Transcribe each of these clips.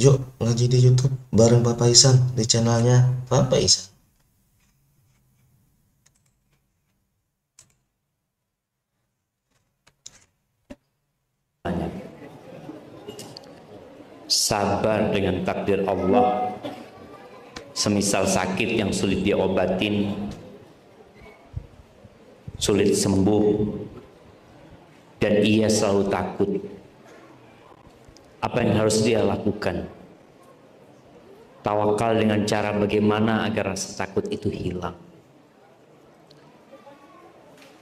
Yuk ngaji di YouTube bareng Bapak Isan di channelnya Bapak Isan. Sabar dengan takdir Allah. Semisal sakit yang sulit diobatin, sulit sembuh, dan ia selalu takut. Apa yang harus dia lakukan? Tawakal dengan cara bagaimana agar rasa takut itu hilang.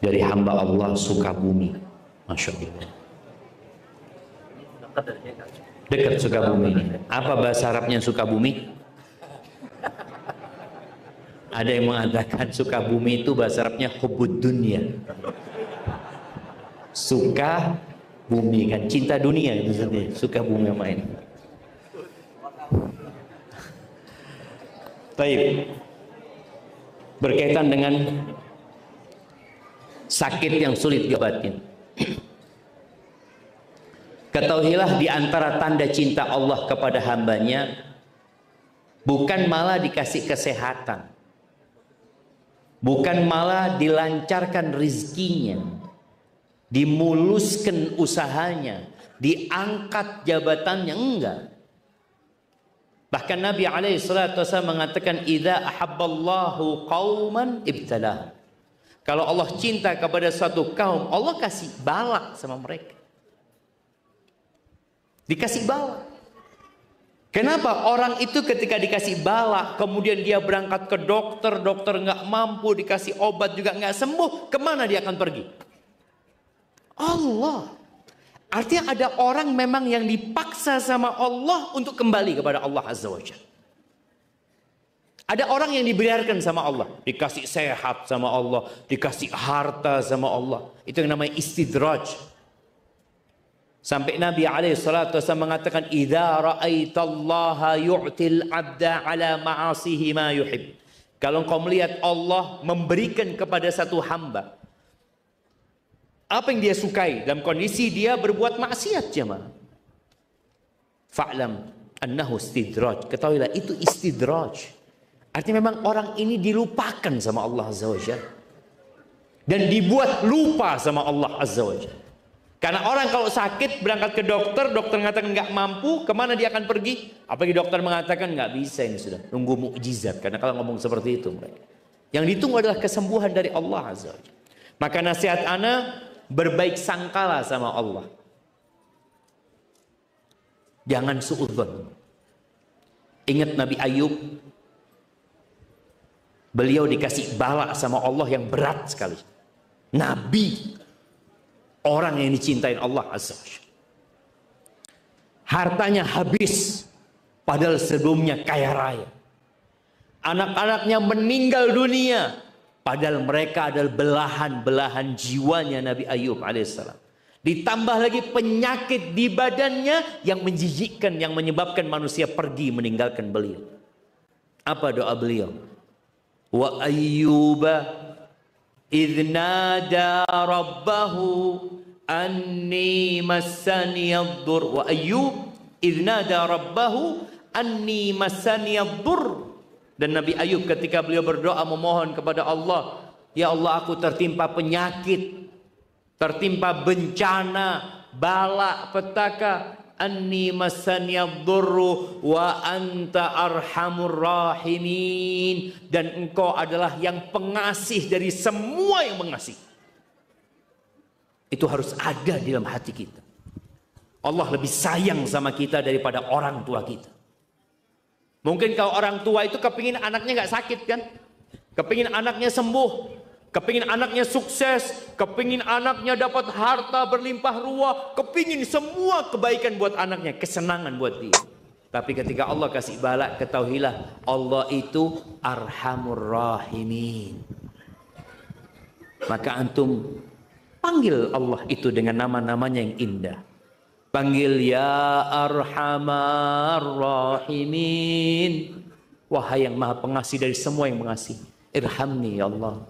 Dari hamba Allah Sukabumi, Masya Allah. Dekat Sukabumi. Apa bahasa Arabnya Sukabumi? Ada yang mengatakan Sukabumi itu bahasa Arabnya hubbud dunya. Suka bumi, kan cinta dunia itu sendiri. Sukabumi main. Baik. Berkaitan dengan sakit yang sulit diobatin. Ketahuilah di antara tanda cinta Allah kepada hambanya bukan malah dikasih kesehatan, bukan malah dilancarkan rizkinya, dimuluskan usahanya, diangkat jabatannya, enggak. Bahkan Nabi SAW mengatakan, "Idza ahabballahu qauman ibtalah." Kalau Allah cinta kepada suatu kaum, Allah kasih bala sama mereka. Dikasih bala. Kenapa orang itu ketika dikasih bala, kemudian dia berangkat ke dokter, dokter nggak mampu, dikasih obat juga nggak sembuh, kemana dia akan pergi? Allah. Artinya ada orang memang yang dipaksa sama Allah untuk kembali kepada Allah Azza wa Jalla. Ada orang yang dibiarkan sama Allah, dikasih sehat sama Allah, dikasih harta sama Allah. Itu yang namanya istidraj. Sampai Nabi SAW mengatakan, "Idza ra'aitallaha yu'til 'abda 'ala ma'asihi ma yuhib." Kalau engkau melihat Allah memberikan kepada satu hamba apa yang dia sukai dalam kondisi dia berbuat maksiat, jemaah, fa'lam annahu istidraj. Ketahuilah itu istidraj. Artinya memang orang ini dilupakan sama Allah Azza wa Jalla dan dibuat lupa sama Allah Azza wa Jalla. Karena orang kalau sakit berangkat ke dokter, dokter mengatakan nggak mampu, kemana dia akan pergi? Apalagi dokter mengatakan nggak bisa, ini sudah nunggu mukjizat. Karena kalau ngomong seperti itu mereka, yang ditunggu adalah kesembuhan dari Allah Azza wa Jalla. Maka nasihat ana, berbaik sangkala sama Allah. Jangan suudzon. Ingat Nabi Ayub, beliau dikasih bala sama Allah yang berat sekali. Nabi, orang yang dicintai Allah Azza wa Jalla. Hartanya habis, padahal sebelumnya kaya raya. Anak-anaknya meninggal dunia, padahal mereka adalah belahan-belahan jiwanya Nabi Ayub alaihissalam. Ditambah lagi penyakit di badannya yang menjijikkan, yang menyebabkan manusia pergi meninggalkan beliau. Apa doa beliau? Wa ayyuba idh nada rabbahu anni massani ad-dur. Wa Ayyub idh nada rabbahu anni massani ad-dur. Dan Nabi Ayub ketika beliau berdoa memohon kepada Allah, ya Allah, aku tertimpa penyakit, tertimpa bencana, bala, petaka. Anni massani ad-durru wa anta arhamur rahimin. Dan engkau adalah yang pengasih dari semua yang mengasihi. Itu harus ada di dalam hati kita. Allah lebih sayang sama kita daripada orang tua kita. Mungkin kalau orang tua itu kepingin anaknya nggak sakit kan? Kepingin anaknya sembuh. Kepingin anaknya sukses, kepingin anaknya dapat harta berlimpah ruah, kepingin semua kebaikan buat anaknya, kesenangan buat dia. Tapi ketika Allah kasih bala, ketahuilah Allah itu Arhamur Rahimin. Maka antum panggil Allah itu dengan nama-namanya yang indah. Panggil ya Arhamar Rahimin. Wahai yang maha pengasih dari semua yang mengasihi. Irhamni ya Allah.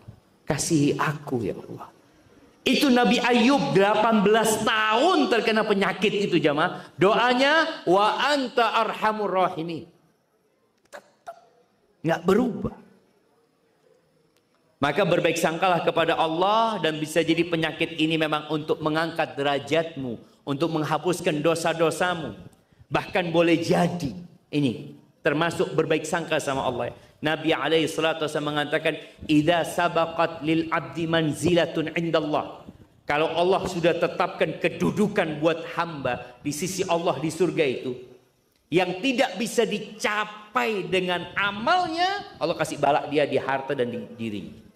Kasihi aku ya Allah. Itu Nabi Ayub 18 tahun terkena penyakit itu jamaah. Doanya wa anta arhamur rahimin. Nggak berubah. Maka berbaik sangkalah kepada Allah, dan bisa jadi penyakit ini memang untuk mengangkat derajatmu, untuk menghapuskan dosa-dosamu. Bahkan boleh jadi ini termasuk berbaik sangka sama Allah. Nabi alaihi salatu wasallam mengatakan, "Idza sabaqat lil abdi manzilatun indallah." Kalau Allah sudah tetapkan kedudukan buat hamba di sisi Allah di surga itu, yang tidak bisa dicapai dengan amalnya, Allah kasih balak dia di harta dan di dirinya.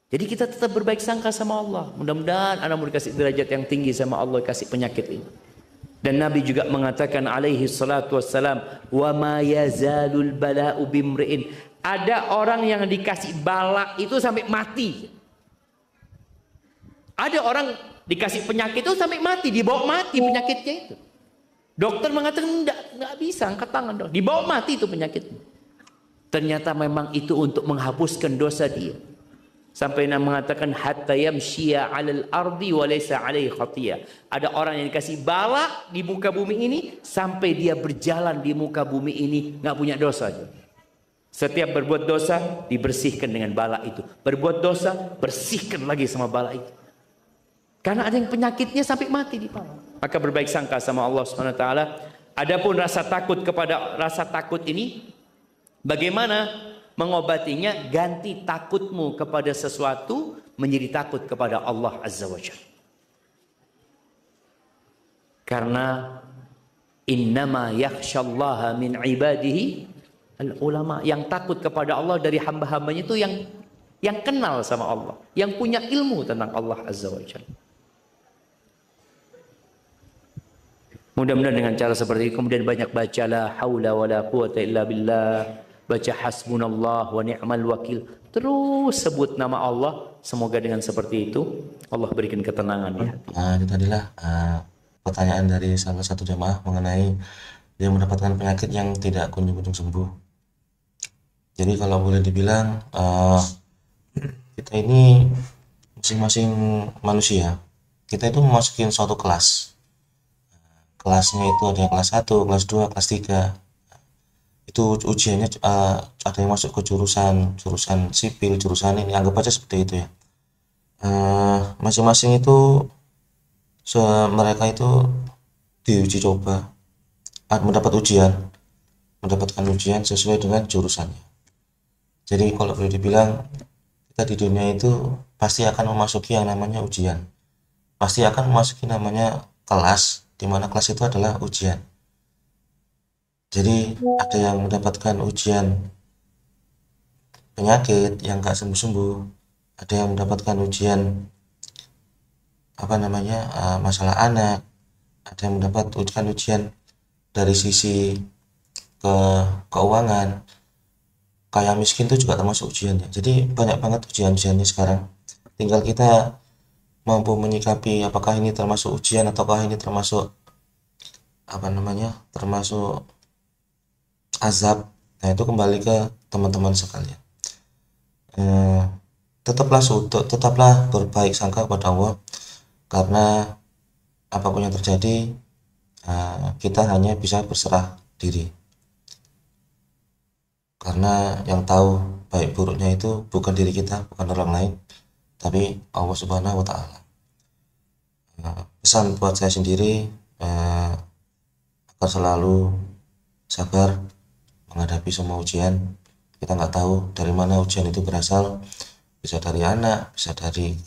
Jadi kita tetap berbaik sangka sama Allah. Mudah-mudahan anak mau dikasih derajat yang tinggi sama Allah, kasih penyakit ini. Dan Nabi juga mengatakan alaihi salatu wassalam, wa ma yazalul bala'u bimri'in. Ada orang yang dikasih balak itu sampai mati. Ada orang dikasih penyakit itu sampai mati, dibawa mati penyakitnya itu. Dokter mengatakan enggak bisa, angkat tangan dong. Dibawa mati itu penyakitnya. Ternyata memang itu untuk menghapuskan dosa dia. Sampai Nabi mengatakan hatta yamshiya 'alal ardi wa laysa 'alaihi khatiyah. Ada orang yang dikasih bala di muka bumi ini sampai dia berjalan di muka bumi ini nggak punya dosa. Setiap berbuat dosa dibersihkan dengan bala itu. Berbuat dosa bersihkan lagi sama bala itu. Karena ada yang penyakitnya sampai mati di bawah. Maka berbaik sangka sama Allah Subhanahu wa taala. Adapun rasa takut ini bagaimana mengobatinya? Ganti takutmu kepada sesuatu menjadi takut kepada Allah Azza wa Jalla. Karena innama yakhsyallaha min ibadihi al-ulama. Yang takut kepada Allah dari hamba-hambanya itu yang kenal sama Allah, yang punya ilmu tentang Allah Azza wa Jalla. Mudah-mudahan dengan cara seperti ini kemudian banyak baca la haula wala quwata illa billah, baca hasbunallah wa ni'mal wakil, terus sebut nama Allah. Semoga dengan seperti itu Allah berikan ketenangan ya. Itu tadilah pertanyaan dari salah satu jamaah mengenai dia mendapatkan penyakit yang tidak kunjung-kunjung sembuh. Jadi kalau boleh dibilang kita ini masing-masing manusia, kita itu memasukin suatu kelas. Kelasnya itu ada yang kelas 1, kelas 2, kelas 3. Itu ujiannya ada yang masuk ke jurusan sipil, jurusan ini, anggap aja seperti itu ya. Masing-masing itu mereka itu diuji coba, mendapatkan ujian sesuai dengan jurusannya. Jadi kalau boleh dibilang kita di dunia itu pasti akan memasuki yang namanya ujian, pasti akan memasuki namanya kelas, di mana kelas itu adalah ujian. Jadi ada yang mendapatkan ujian penyakit yang gak sembuh-sembuh, ada yang mendapatkan ujian masalah anak, ada yang mendapatkan ujian dari sisi keuangan, kaya miskin itu juga termasuk ujiannya. Jadi banyak banget ujian-ujiannya sekarang. Tinggal kita mampu menyikapi apakah ini termasuk ujian ataukah ini termasuk termasuk azab. Nah, itu kembali ke teman-teman sekalian. Tetaplah berbaik sangka kepada Allah, karena apapun yang terjadi kita hanya bisa berserah diri, karena yang tahu baik buruknya itu bukan diri kita, bukan orang lain, tapi Allah Subhanahu wa Ta'ala. Pesan buat saya sendiri agar selalu sabar menghadapi semua ujian. Kita nggak tahu dari mana ujian itu berasal, bisa dari anak, bisa dari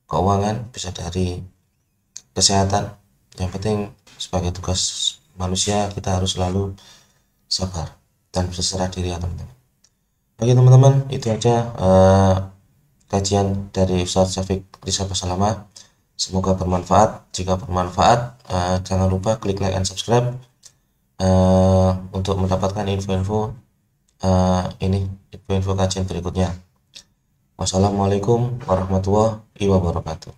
keuangan, bisa dari kesehatan. Yang penting sebagai tugas manusia kita harus selalu sabar dan berserah diri ya teman-teman. Oke teman-teman, itu aja kajian dari Ustadz Syafiq Rizal Basalamah. Semoga bermanfaat. Jika bermanfaat, jangan lupa klik like and subscribe untuk mendapatkan info-info info kajian berikutnya. Wassalamualaikum warahmatullahi wabarakatuh.